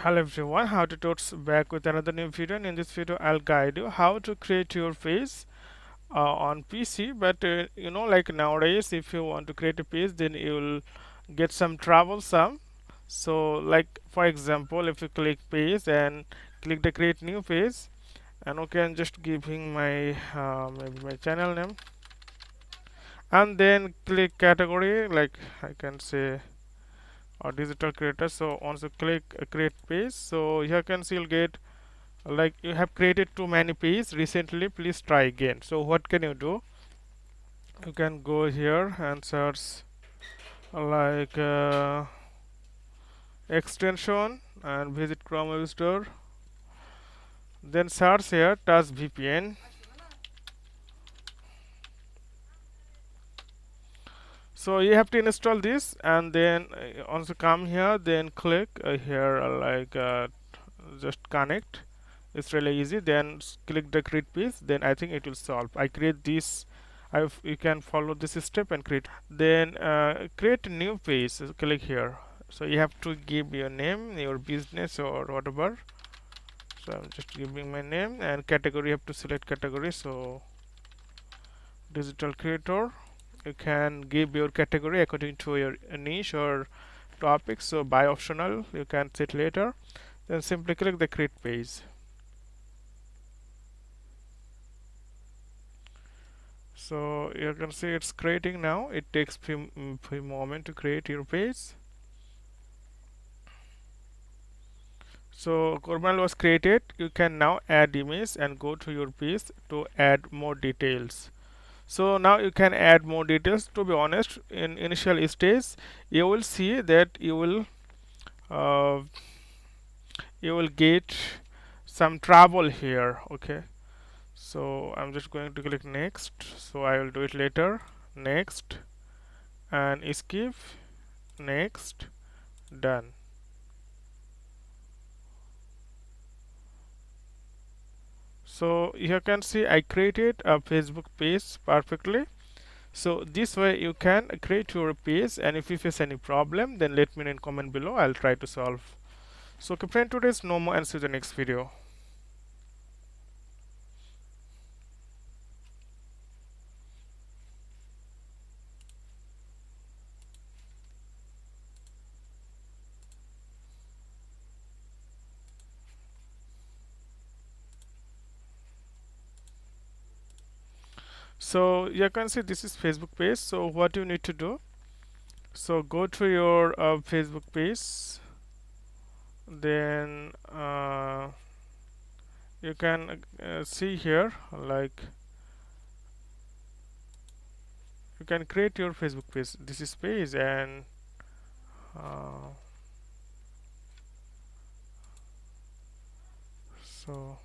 Hello everyone, how to Tuts back with another new video, and in this video I'll guide you how to create your page on PC. But like nowadays, if you want to create a page, then you'll get some troublesome. So like for example, if you click page and click the create new page, and okay, I'm just giving my maybe my channel name, and then click category, like I can say or digital creator. So once you click create page, so here you can see you'll get like you have created too many pages recently, please try again. So what can you do? You can go here and search like extension and visit Chrome Store, then search here Tuts VPN. So you have to install this, and then also come here, then click here just connect. It's really easy. Then click the create page, then I think it will solve. I create this. You can follow this step and create, then create a new page. So click here, so you have to give your name, your business or whatever. So I'm just giving my name, and category, you have to select category. So digital creator, you can give your category according to your niche or topic. So by optional, you can set later. Then simply click the create page. So you can see it's creating now. It takes few moment to create your page. So Cormal was created. You can now add image and go to your page to add more details. So now you can add more details. To be honest, in initial stage you will see that uh, you will get some trouble here. Okay, so I'm just going to click next. So I will do it later. Next and skip, next, done. So you can see I created a Facebook page perfectly. So this way you can create your page, and if you face any problem, then let me know in comment below. I'll try to solve. So okay friend, today's no more, and see you in the next video. So you can see this is Facebook page. So what you need to do, so go to your Facebook page, then you can see here, like you can create your Facebook page. This is page, and uh, so